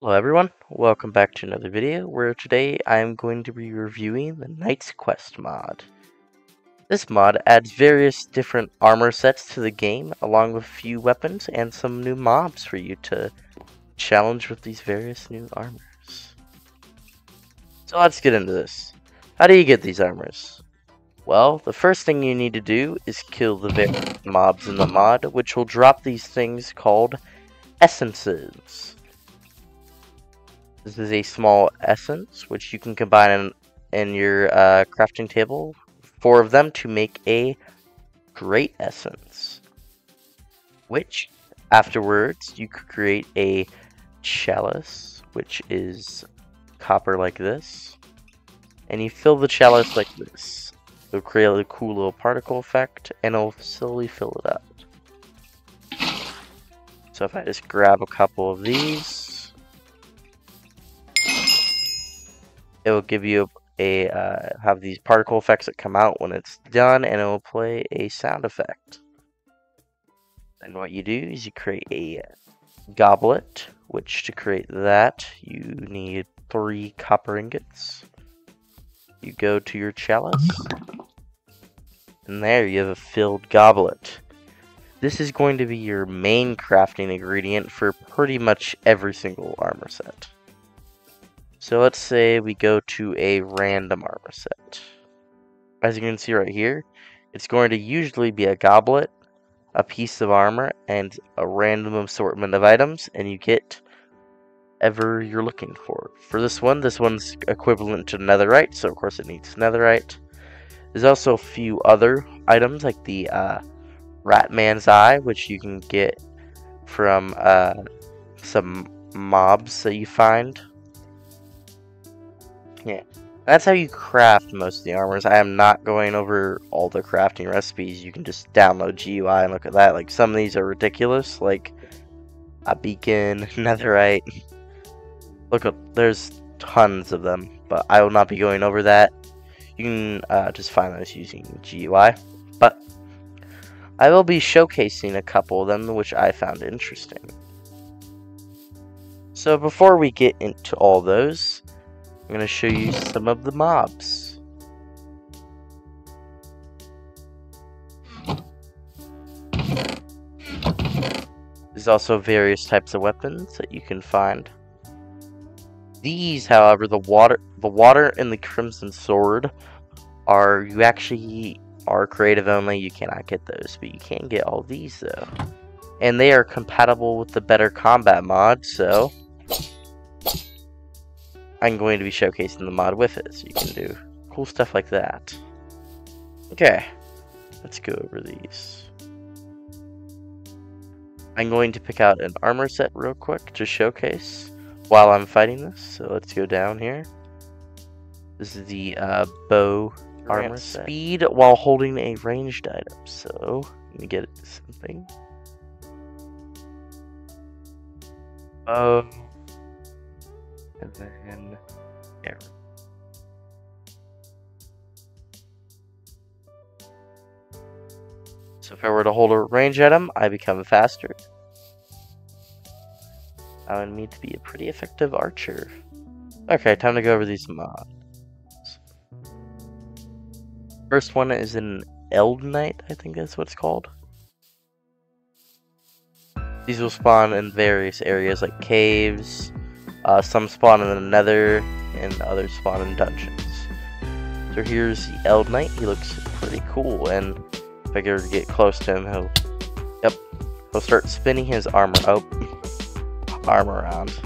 Hello everyone, welcome back to another video where today I am going to be reviewing the Knight's Quest mod. This mod adds various different armor sets to the game along with a few weapons and some new mobs for you to challenge with these various new armors. So let's get into this. How do you get these armors? Well, the first thing you need to do is kill the various mobs in the mod, which will drop these things called essences. This is a small essence, which you can combine in your crafting table, 4 of them to make a great essence. Which, afterwards, you could create a chalice, which is copper like this. And you fill the chalice like this. It'll create a cool little particle effect, and it'll slowly fill it up. So if I just grab a couple of these, it will give you have these particle effects that come out when it's done, and it will play a sound effect. And what you do is you create a goblet, which to create that you need 3 copper ingots. You go to your chalice, and there you have a filled goblet. This is going to be your main crafting ingredient for pretty much every single armor set. So let's say we go to a random armor set. As you can see right here, it's going to usually be a goblet, a piece of armor, and a random assortment of items, and you get whatever you're looking for. For this one's equivalent to netherite, so of course it needs netherite. There's also a few other items like the Ratman's Eye, which you can get from some mobs that you find. Yeah, that's how you craft most of the armors. I am not going over all the crafting recipes. You can just download GUI and look at that. Like, some of these are ridiculous, like a beacon, netherite. Look, there's tons of them, but I will not be going over that. You can just find those using GUI. But I will be showcasing a couple of them, which I found interesting. So before we get into all those, I'm going to show you some of the mobs. There's also various types of weapons that you can find. These, however, the water and the crimson sword you actually are creative only. You cannot get those, but you can get all these though. And they are compatible with the Better Combat mod, so I'm going to be showcasing the mod with it, so you can do cool stuff like that. Okay, let's go over these. I'm going to pick out an armor set real quick to showcase while I'm fighting this. So let's go down here. This is the bow armor set. Speed while holding a ranged item. So let me get something. Bow. And then arrow. So if I were to hold a range item, I become faster. I would need to be a pretty effective archer. Okay, time to go over these mods. First one is an Eld Knight, I think that's what it's called. These will spawn in various areas like caves. Some spawn in the Nether, and others spawn in dungeons. So here's the Eld Knight. He looks pretty cool, and if I ever get close to him, he'll start spinning his armor around.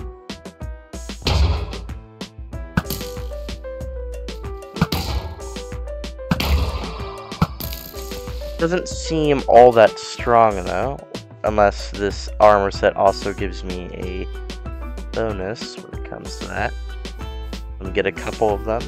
Doesn't seem all that strong though, unless this armor set also gives me a bonus when it comes to that. Let me get a couple of them.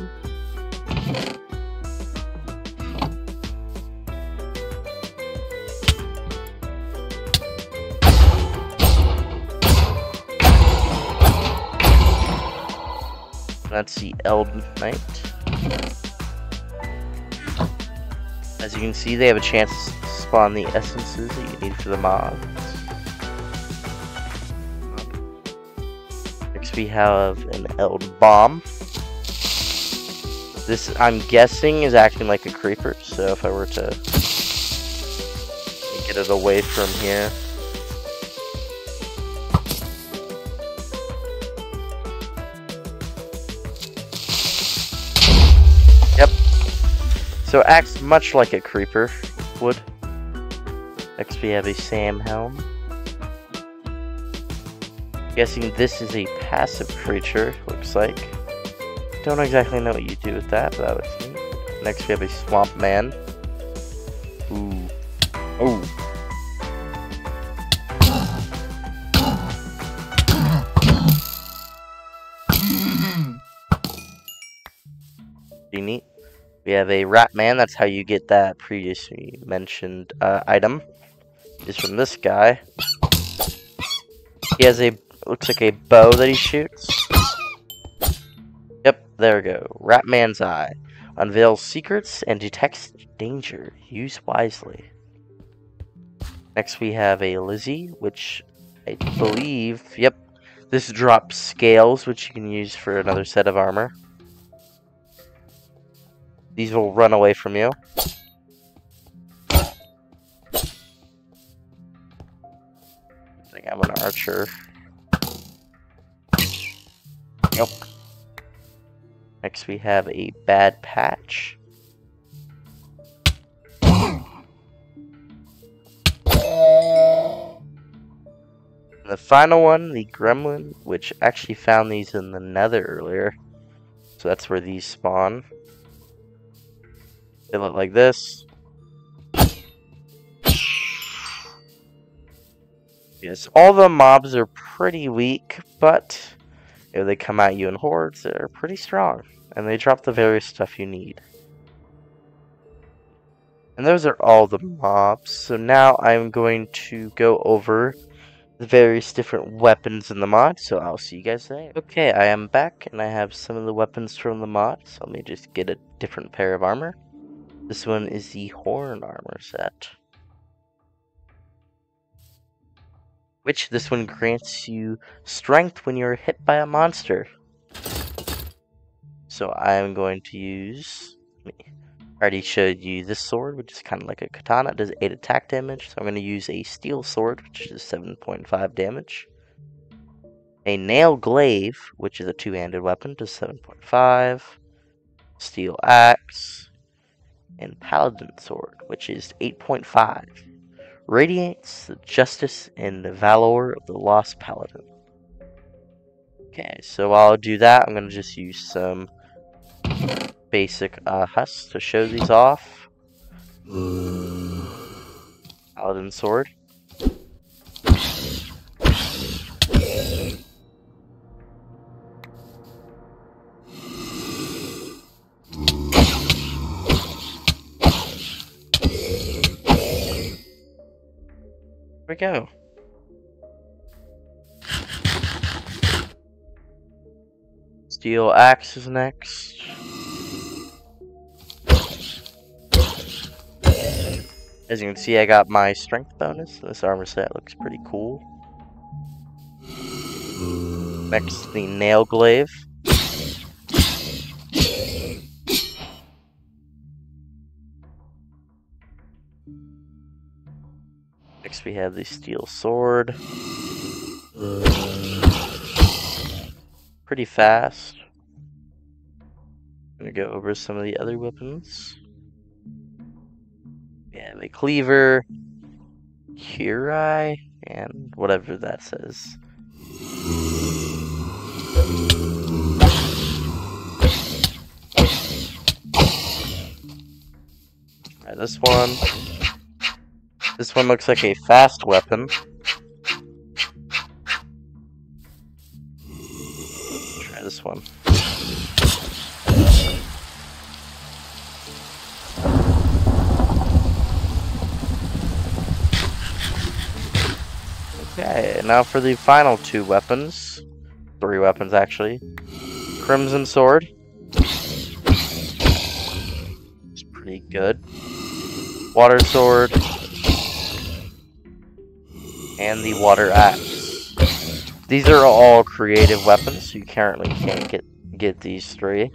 That's the Eld Knight. As you can see, they have a chance to spawn the essences that you need for the mobs. Next we have an Eld Bomb. This, I'm guessing, is acting like a creeper, so if I were to get it away from here. Yep. So it acts much like a creeper would. Next we have a Sam Helm. Guessing this is a passive creature, looks like. Don't exactly know what you do with that, but that looks neat. Next we have a Swamp Man. Ooh. Ooh. Pretty neat. We have a Rat Man, that's how you get that previously mentioned item. Is from this guy. He has a, looks like a bow that he shoots. Yep, there we go. Ratman's Eye. Unveils secrets and detects danger. Use wisely. Next we have a Lizzie, which I believe, yep, this drops scales, which you can use for another set of armor. These will run away from you. I think I'm an archer. Nope. Next we have a Bad Patch. And the final one, the Gremlin, which actually found these in the Nether earlier. So that's where these spawn. They look like this. Yes, all the mobs are pretty weak, but if they come at you in hordes, they're pretty strong. And they drop the various stuff you need. And those are all the mobs. So now I'm going to go over the various different weapons in the mod. So I'll see you guys there. Okay, I am back and I have some of the weapons from the mod. So let me just get a different pair of armor. This one is the Horn Armor set. Which this one grants you strength when you're hit by a monster. So I'm going to use, I already showed you this sword, which is kind of like a katana. It does 8 attack damage. So I'm going to use a steel sword, which is 7.5 damage. A nail glaive, which is a two-handed weapon, does 7.5. Steel axe. And paladin sword, which is 8.5. Radiates the justice and the valor of the lost paladin. Okay, so while I'll do that, I'm going to just use some basic husks to show these off. Paladin sword. Here we go. Steel axe is next. As you can see, I got my strength bonus. This armor set looks pretty cool. Next, the nail glaive. Next we have the steel sword. Pretty fast. I'm gonna go over some of the other weapons. We have a cleaver, Curai, and whatever that says. Alright, this one. This one looks like a fast weapon. Try this one. Okay, now for the final two weapons. 3 weapons, actually. Crimson Sword. It's pretty good. Water Sword. And the Water Axe. These are all creative weapons, so you currently can't get these three.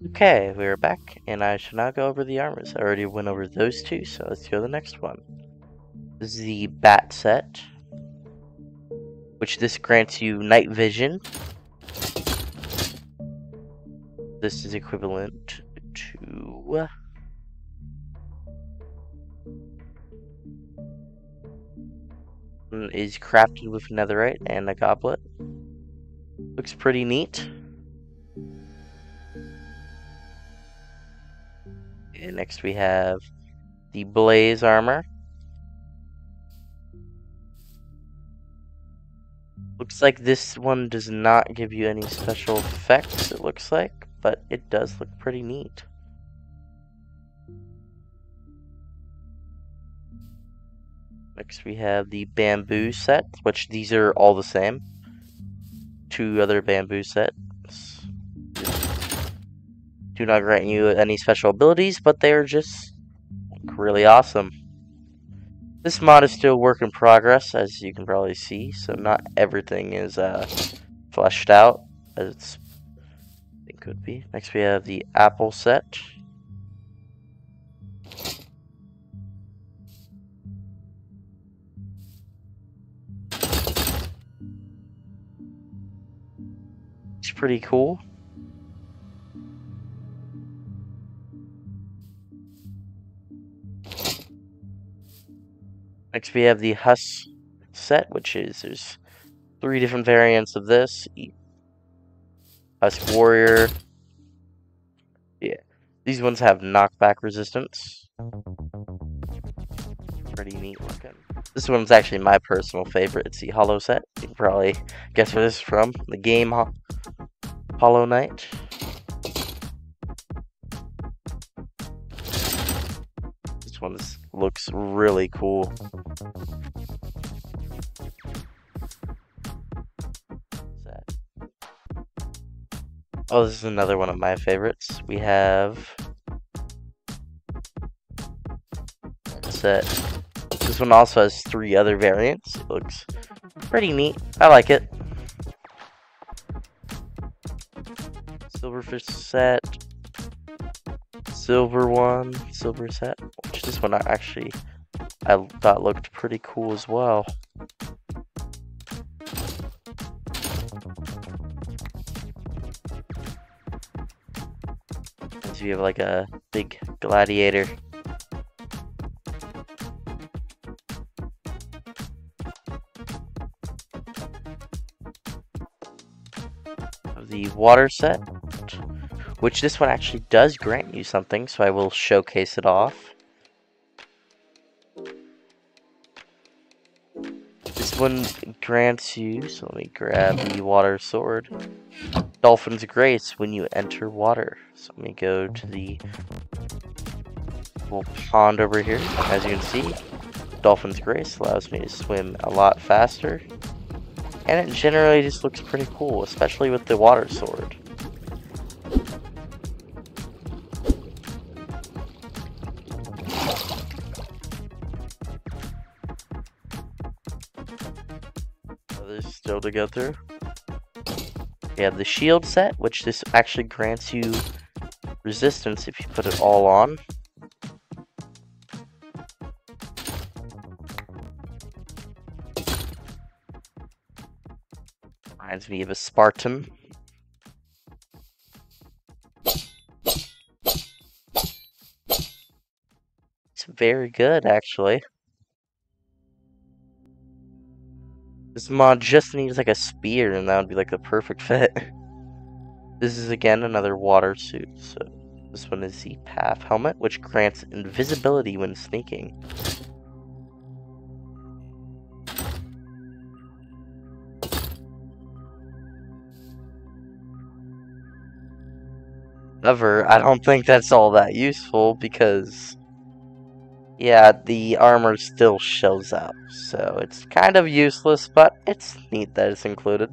Okay, we're back, and I should now go over the armors. I already went over those two, so let's go to the next one. This is the Bat set, which this grants you night vision. This is equivalent to is crafted with netherite and a goblet. Looks pretty neat. And next we have the Blaze armor. Looks like this one does not give you any special effects, it looks like, but it does look pretty neat. Next we have the Bamboo set, which these are all the same. Two other Bamboo sets. Do not grant you any special abilities, but they are just really awesome. This mod is still work in progress, as you can probably see, so not everything is fleshed out as it could be. Next we have the Apple set. It's pretty cool. Next we have the Husk set, which is, there's 3 different variants of this. Husk Warrior. Yeah. These ones have knockback resistance. Pretty neat looking. This one's actually my personal favorite. It's the Hollow set. You can probably guess where this is from. The game Hollow Knight. This one looks really cool. Oh, this is another one of my favorites. We have set. This one also has 3 other variants. It looks pretty neat. I like it. Silverfish set. Silver set. Which this one actually I thought looked pretty cool as well. So you have like a big gladiator. The water set, which this one actually does grant you something, so I will showcase it off. This one grants you, so let me grab the water sword. Dolphin's Grace when you enter water. So let me go to the little pond over here. As you can see, Dolphin's Grace allows me to swim a lot faster. And it generally just looks pretty cool, especially with the water sword. There's still to go through. We have the shield set, which this actually grants you resistance if you put it all on. Reminds me of a Spartan. It's very good, actually. This mod just needs like a spear, and that would be like the perfect fit. This is again another water suit. So this one is the Path helmet, which grants invisibility when sneaking. However, I don't think that's all that useful because, yeah, the armor still shows up. So it's kind of useless, but it's neat that it's included.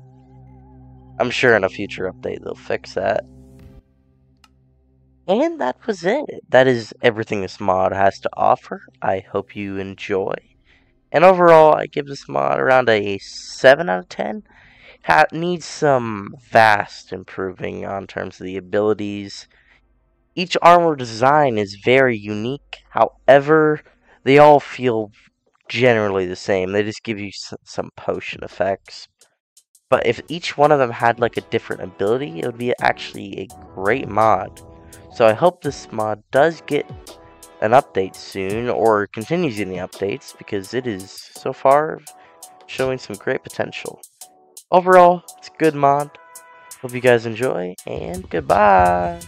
I'm sure in a future update they'll fix that. And that was it. That is everything this mod has to offer. I hope you enjoy. And overall, I give this mod around a 7 out of 10. Needs some vast improving on terms of the abilities. Each armor design is very unique. However, they all feel generally the same. They just give you some potion effects. But if each one of them had like a different ability, it would be actually a great mod. So I hope this mod does get an update soon, or continues getting updates, because it is so far showing some great potential. Overall, it's a good mod. Hope you guys enjoy, and goodbye!